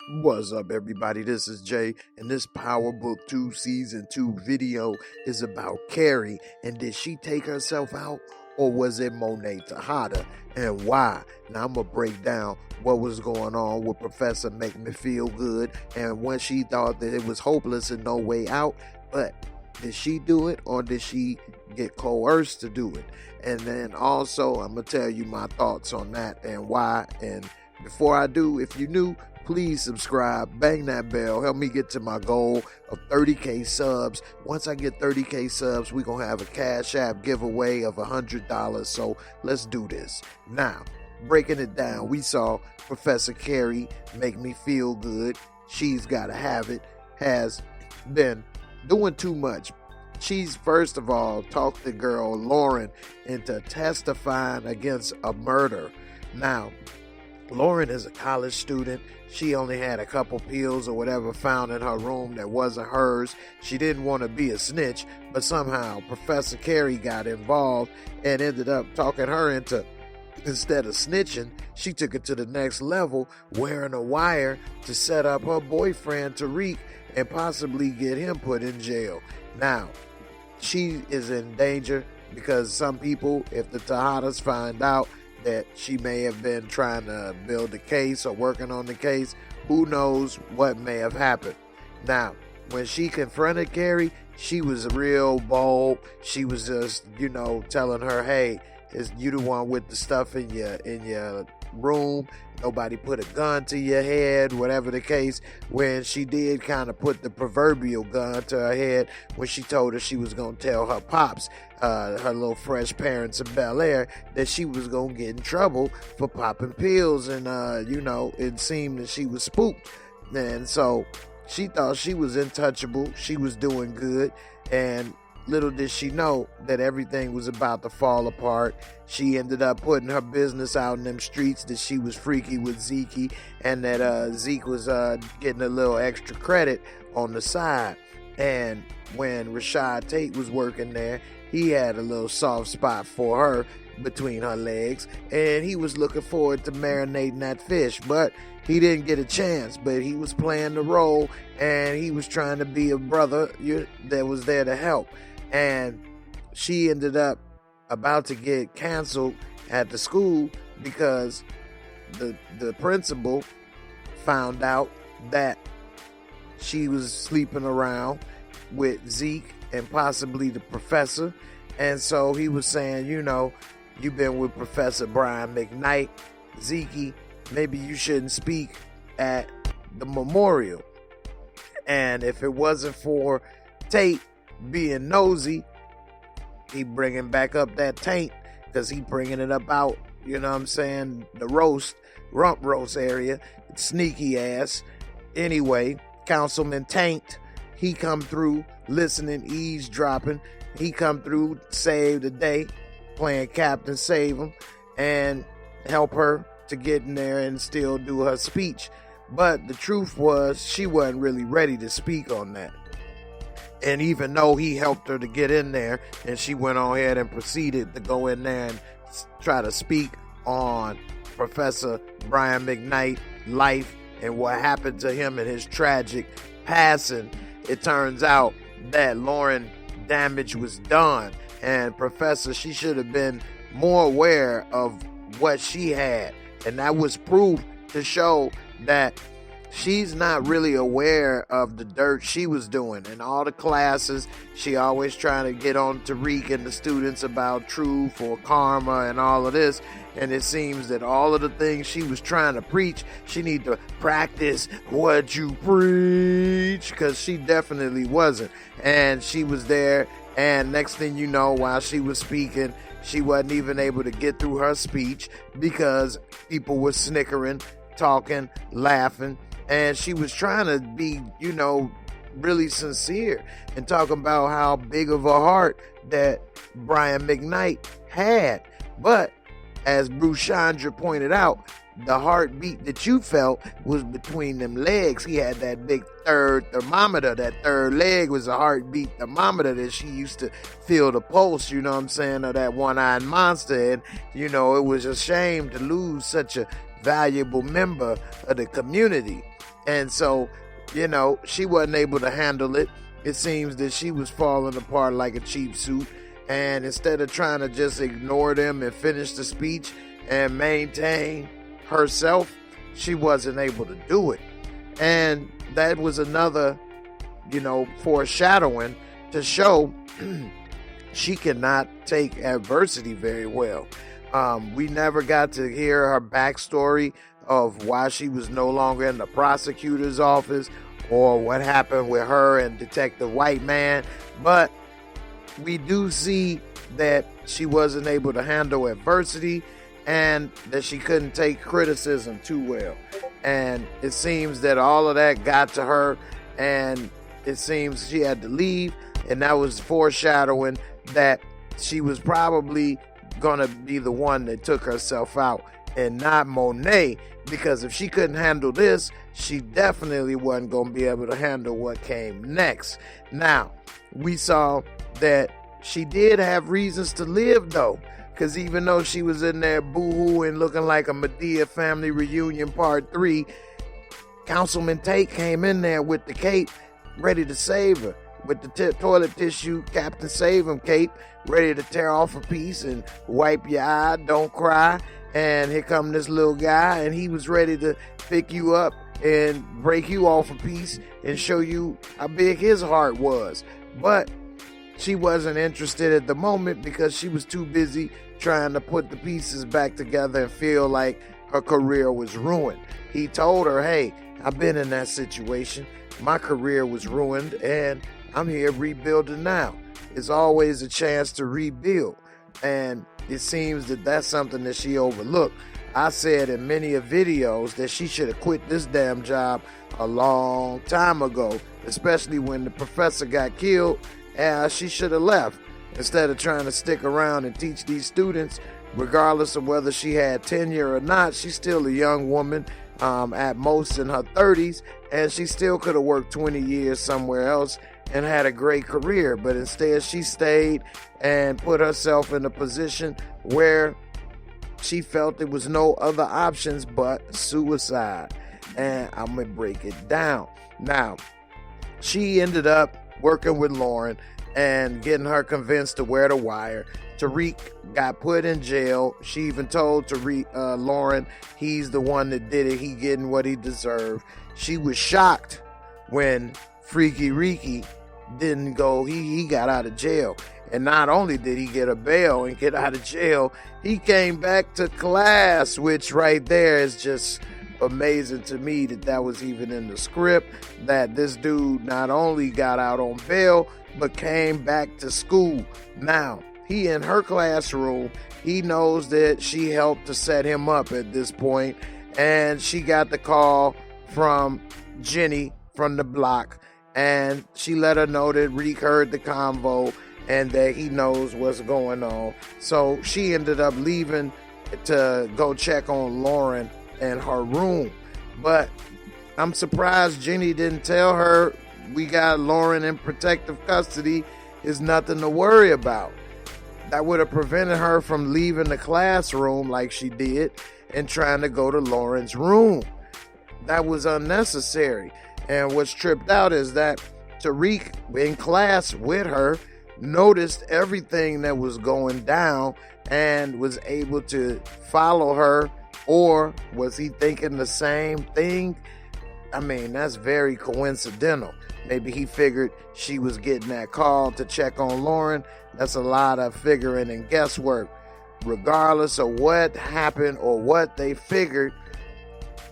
What's up, everybody? This is Jay, and this Power Book 2 Season 2 video is about Carrie. And did she take herself out, or was it Monet Tejada, and why? Now, I'm going to break down what was going on with Professor Make Me Feel Good, and when she thought that it was hopeless and no way out. But did she do it, or did she get coerced to do it? And then also, I'm going to tell you my thoughts on that and why. And before I do, if you're new, please subscribe, bang that bell, help me get to my goal of 30K subs. Once I get 30K subs, we're going to have a Cash App giveaway of $100. So let's do this. Now, breaking it down, we saw Professor Carrie Make Me Feel Good. She's Gotta Have It has been doing too much. She's first of all talked the girl Lauren into testifying against a murder. Now, Lauren is a college student. She only had a couple pills or whatever found in her room that wasn't hers. She didn't want to be a snitch, but somehow Professor Carrie got involved and ended up talking her into, instead of snitching, she took it to the next level, wearing a wire to set up her boyfriend Tariq and possibly get him put in jail. Now, she is in danger because some people, if the Tejadas find out that she may have been trying to build a case or working on the case, who knows what may have happened. Now, when she confronted Carrie, she was real bold. She was just, telling her, hey, is you the one with the stuff in your room? Nobody put a gun to your head, whatever the case. When she did kind of put the proverbial gun to her head when she told her she was going to tell her pops, her little fresh parents in Bel Air, that she was going to get in trouble for popping pills. And, it seemed that she was spooked. And so she thought she was untouchable. She was doing good. And little did she know that everything was about to fall apart. She ended up putting her business out in them streets that she was freaky with Zeke, and that Zeke was getting a little extra credit on the side. And when Rashad Tate was working there, he had a little soft spot for her between her legs, and he was looking forward to marinating that fish, but he didn't get a chance. But he was playing the role, and he was trying to be a brother that was there to help. And she ended up about to get canceled at the school because the principal found out that she was sleeping around with Zeke and possibly the professor. And so he was saying, you've been with Professor Brian McKnight, Zeke, maybe you shouldn't speak at the memorial. And if it wasn't for Tate being nosy, he bringing back up that taint, because he bringing it up out, the rump roast area, sneaky ass. Anyway, Councilman Taint, he come through listening, eavesdropping. He come through, save the day, playing Captain Save him, and help her to get in there and still do her speech. But the truth was, she wasn't really ready to speak on that. And even though he helped her to get in there, and she went on ahead and proceeded to go in there and try to speak on Professor Brian McKnight life and what happened to him and his tragic passing, it turns out that Lauren damage was done, and Professor, she should have been more aware of what she had, and that was proof to show that she's not really aware of the dirt she was doing. In all the classes, she always trying to get on Tariq and the students about truth or karma and all of this. And it seems that all of the things she was trying to preach, she need to practice what you preach, because she definitely wasn't. And she was there, and next thing you know, while she was speaking, she wasn't even able to get through her speech because people were snickering, talking, laughing. And she was trying to be, really sincere and talking about how big of a heart that Brian McKnight had. But as Bruce Chandra pointed out, the heartbeat that you felt was between them legs. He had that big third thermometer. That third leg was a heartbeat thermometer that she used to feel the pulse, of that one-eyed monster. And, it was a shame to lose such a valuable member of the community. And so, she wasn't able to handle it. It seems that she was falling apart like a cheap suit. And instead of trying to just ignore them and finish the speech and maintain herself, she wasn't able to do it. And that was another, foreshadowing to show she cannot take adversity very well. We never got to hear her backstory of why she was no longer in the prosecutor's office or what happened with her and Detective White Man. But we do see that she wasn't able to handle adversity and that she couldn't take criticism too well. And it seems that all of that got to her, and it seems she had to leave, and that was foreshadowing that she was probably gonna be the one that took herself out and not Monet, because if she couldn't handle this, she definitely wasn't gonna be able to handle what came next. Now, we saw that she did have reasons to live though, because even though she was in there boo-hooing looking like a Medea family reunion part 3, Councilman Tate came in there with the cape ready to save her, with the toilet tissue Captain Save Him cape ready to tear off a piece and wipe your eye, don't cry. And here come this little guy, and he was ready to pick you up and break you off a piece and show you how big his heart was. But she wasn't interested at the moment because she was too busy trying to put the pieces back together and feel like her career was ruined. He told her, hey, I've been in that situation. My career was ruined and I'm here rebuilding now. It's always a chance to rebuild. And it seems that that's something that she overlooked. I said in many of videos that she should have quit this damn job a long time ago, especially when the professor got killed. She should have left instead of trying to stick around and teach these students. Regardless of whether she had tenure or not, she's still a young woman, at most in her 30s, and she still could have worked 20 years somewhere else and had a great career. But instead she stayed and put herself in a position where she felt there was no other options but suicide. And I'm gonna break it down. Now, she ended up working with Lauren and getting her convinced to wear the wire. Tariq got put in jail. She even told Lauren he's the one that did it. He getting what he deserved. She was shocked when Freaky Ricky didn't go. He got out of jail. And not only did he get a bail and get out of jail, he came back to class, which right there is just amazing to me that was even in the script, that this dude not only got out on bail but came back to school. Now, he in her classroom, he knows that she helped to set him up at this point, and she got the call from Jenny from the block, and she let her know that Reek heard the convo and that he knows what's going on. So she ended up leaving to go check on Lauren in her room. But I'm surprised Jenny didn't tell her, we got Lauren in protective custody, is nothing to worry about. That would have prevented her from leaving the classroom like she did and trying to go to Lauren's room. That was unnecessary. And what's tripped out is that Tariq, in class with her, noticed everything that was going down and was able to follow her. Or was he thinking the same thing? I mean, that's very coincidental. Maybe he figured she was getting that call to check on Lauren. That's a lot of figuring and guesswork. Regardless of what happened or what they figured,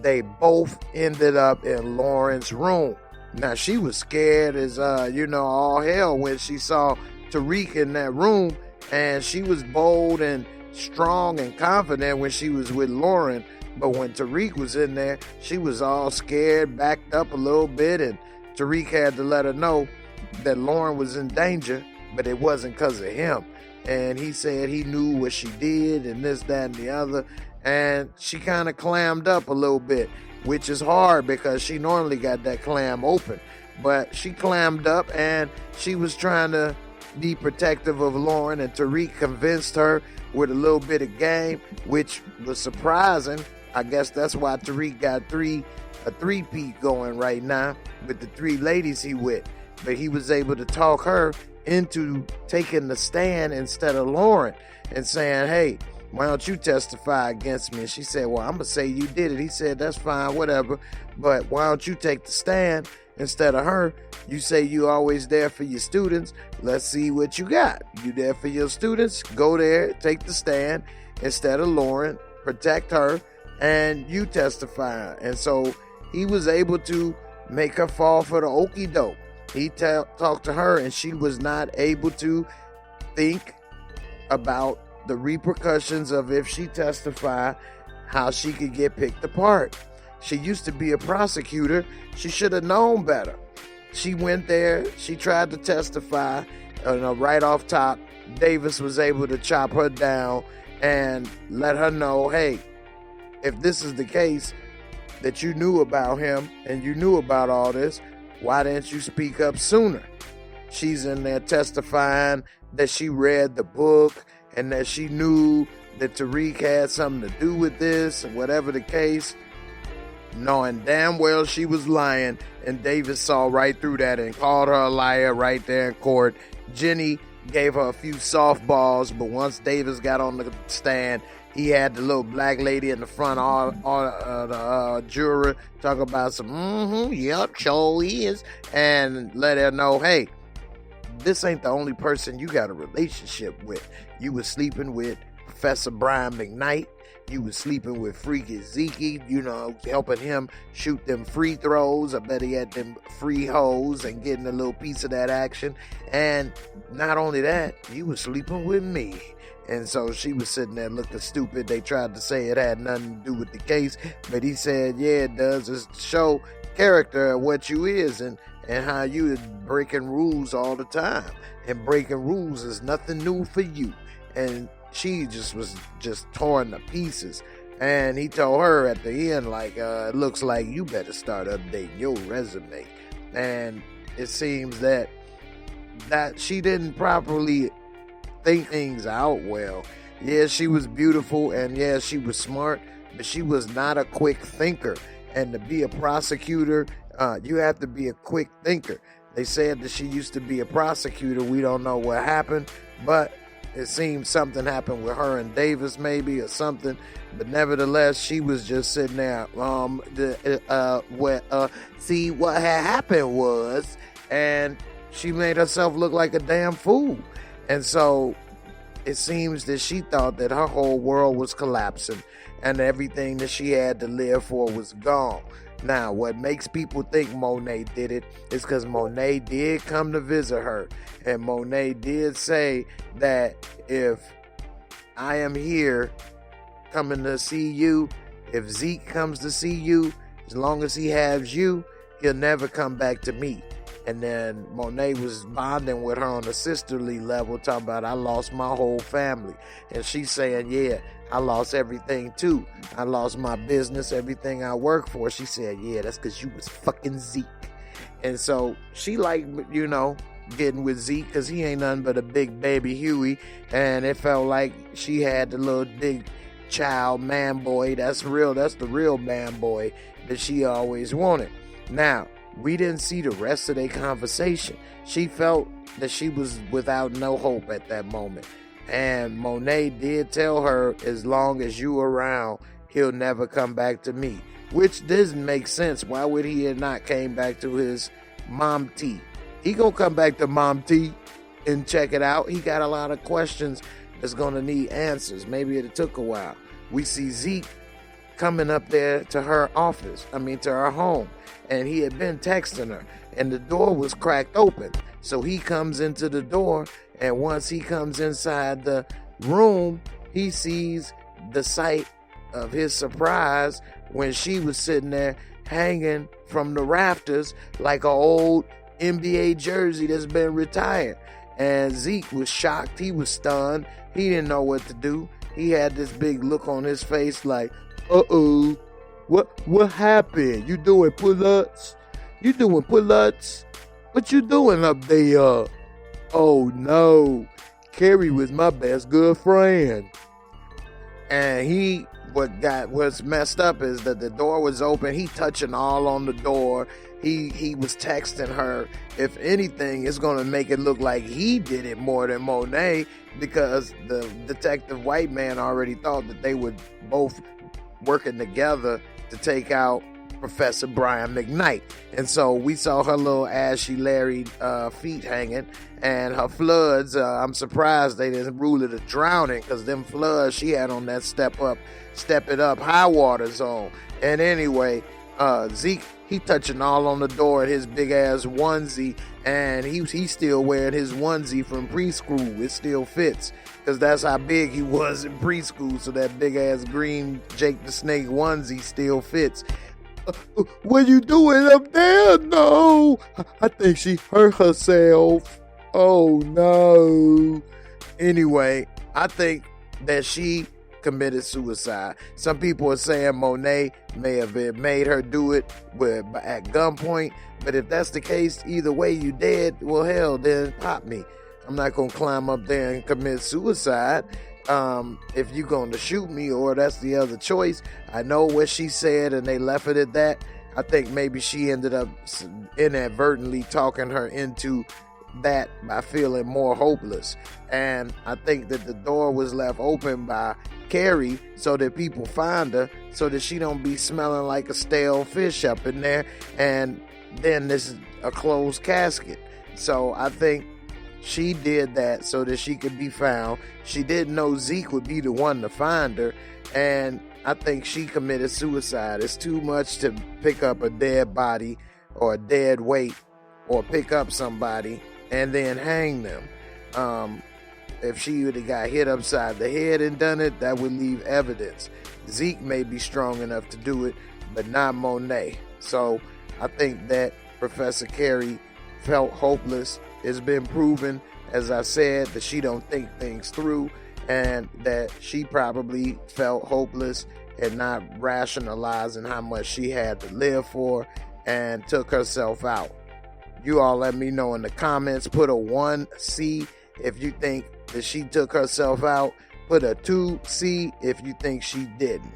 they both ended up in Lauren's room. Now, she was scared as, all hell when she saw Tariq in that room, and she was bold and strong and confident when she was with Lauren. But when Tariq was in there, she was all scared, backed up a little bit, and Tariq had to let her know that Lauren was in danger, but it wasn't because of him. And he said he knew what she did and this, that, and the other. And she kind of clammed up a little bit, which is hard because she normally got that clam open. But she clammed up and she was trying to be protective of Lauren, and Tariq convinced her with a little bit of game, which was surprising. I guess that's why Tariq got 3 a three-peat going right now with the three ladies he with. But he was able to talk her into taking the stand instead of Lauren and saying, hey, why don't you testify against me? And she said, well, I'm going to say you did it. He said, that's fine, whatever. But why don't you take the stand instead of her? You say you always there for your students. Let's see what you got. You there for your students? Go there, take the stand instead of Lauren, protect her, and you testify. And so he was able to make her fall for the okie doke. He talked to her, and she was not able to think about the repercussions of if she testified, how she could get picked apart. She used to be a prosecutor. She should have known better. She went there. She tried to testify. Right off top, Davis was able to chop her down and let her know, hey, if this is the case that you knew about him and you knew about all this, why didn't you speak up sooner? She's in there testifying that she read the book and that she knew that Tariq had something to do with this, and whatever the case, knowing damn well she was lying, and Davis saw right through that and called her a liar right there in court. Jenny gave her a few softballs, but once Davis got on the stand, he had the little black lady in the front, the juror, talk about some, yep, sure is, and let her know, hey, this ain't the only person you got a relationship with. You was sleeping with Professor Brian McKnight. You was sleeping with Freaky Zeke, helping him shoot them free throws. I bet he had them free hoes and getting a little piece of that action. And not only that, you was sleeping with me. And so she was sitting there looking stupid. They tried to say it had nothing to do with the case, but he said, yeah, it does. It's to show character of what you is and how you is breaking rules all the time. And breaking rules is nothing new for you. And she was torn to pieces. And he told her at the end, like, it looks like you better start updating your resume. And it seems that she didn't properly think things out well. Yeah, she was beautiful, and yeah, she was smart, but she was not a quick thinker. And to be a prosecutor, you have to be a quick thinker. They said that she used to be a prosecutor. We don't know what happened, but it seems something happened with her and Davis, maybe, or something. But nevertheless, she was just sitting there. See, what had happened was, and she made herself look like a damn fool. And so it seems that she thought that her whole world was collapsing and everything that she had to live for was gone. Now, what makes people think Monet did it is because Monet did come to visit her. And Monet did say that if I am here coming to see you, if Zeke comes to see you, as long as he has you, he'll never come back to me. And then Monet was bonding with her on a sisterly level, talking about, I lost my whole family. And she's saying, yeah, I lost everything too. I lost my business, everything I work for. She said, yeah, that's because you was fucking Zeke. And so she liked, getting with Zeke because he ain't nothing but a big baby Huey. And it felt like she had the little big child man boy. That's the real man boy that she always wanted. Now, we didn't see the rest of their conversation. She felt that she was without no hope at that moment. And Monet did tell her, as long as you around, he'll never come back to me. Which doesn't make sense. Why would he have not came back to his Mom T? He gonna come back to Mom T and check it out. He got a lot of questions that's gonna need answers. Maybe it took a while. We see Zeke coming up there to her to her home. And he had been texting her, and the door was cracked open. So he comes into the door, and once he comes inside the room, he sees the sight of his surprise when she was sitting there hanging from the rafters like an old NBA jersey that's been retired. And Zeke was shocked. He was stunned. He didn't know what to do. He had this big look on his face like, uh-oh. What happened? You doing pull-ups? What you doing up there? Oh no, Carrie was my best good friend. And what's messed up is that the door was open. He touching all on the door. He was texting her. If anything, it's gonna make it look like he did it more than Monet, because the detective white man already thought that they were both working together to take out Professor Brian McKnight. And so we saw her little ashy Larry feet hanging, and her floods, I'm surprised they didn't rule it a drowning, because them floods she had on that step it up high water zone. And anyway, Zeke, he touching all on the door in his big ass onesie, and he's still wearing his onesie from preschool. It still fits, because that's how big he was in preschool. So that big ass green Jake the Snake onesie still fits. What you doing up there? No, I think she hurt herself. Oh no. Anyway, I think that she committed suicide. Some people are saying Monet may have made her do it at gunpoint, but if that's the case, either way you dead, well hell, then pop me. I'm not gonna climb up there and commit suicide. If you gonna shoot me, or that's the other choice. I know what she said and they left it at that. I think maybe she ended up inadvertently talking her into that by feeling more hopeless. And I think that the door was left open by Carrie so that people find her, so that she don't be smelling like a stale fish up in there, and then this is a closed casket. So I think she did that so that she could be found. She didn't know Zeke would be the one to find her, and I think she committed suicide. It's too much to pick up a dead body or a dead weight, or pick up somebody and then hang them. If she would have got hit upside the head and done it, that would leave evidence. Zeke may be strong enough to do it, but not Monet. So I think that Professor Carrie felt hopeless. It's been proven, as I said, that she don't think things through, and that she probably felt hopeless and not rationalizing how much she had to live for, and took herself out. You all let me know in the comments. Put a 1C if you think that she took herself out. Put a 2C if you think she didn't.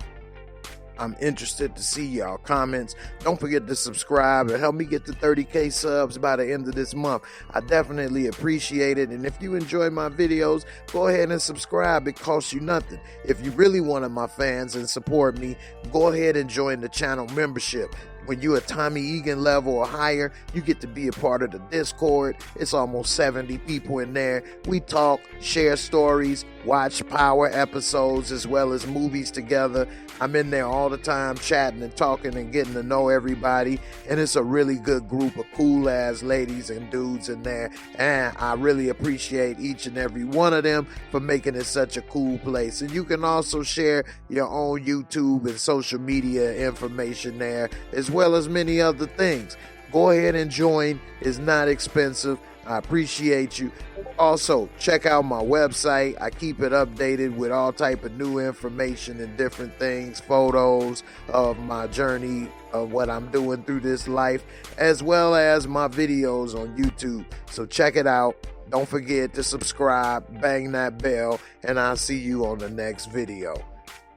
I'm interested to see y'all comments. Don't forget to subscribe and help me get to 30K subs by the end of this month. I definitely appreciate it. And if you enjoy my videos, go ahead and subscribe. It costs you nothing. If you really one of my fans and support me, go ahead and join the channel membership. When you're a Tommy Egan level or higher, you get to be a part of the Discord. It's almost 70 people in there. We talk, share stories, watch power episodes as well as movies together. I'm in there all the time chatting and talking and getting to know everybody. And it's a really good group of cool ass ladies and dudes in there. And I really appreciate each and every one of them for making it such a cool place. And you can also share your own YouTube and social media information there, as well as many other things. Go ahead and join. It's not expensive. I appreciate you. Also, check out my website. I keep it updated with all type of new information and different things, photos of my journey of what I'm doing through this life, as well as my videos on YouTube. So check it out. Don't forget to subscribe, bang that bell, and I'll see you on the next video.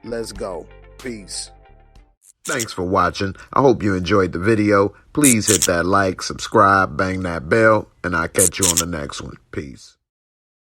Let's go. Peace. Thanks for watching. I hope you enjoyed the video. Please hit that like, subscribe, bang that bell, and I'll catch you on the next one. Peace.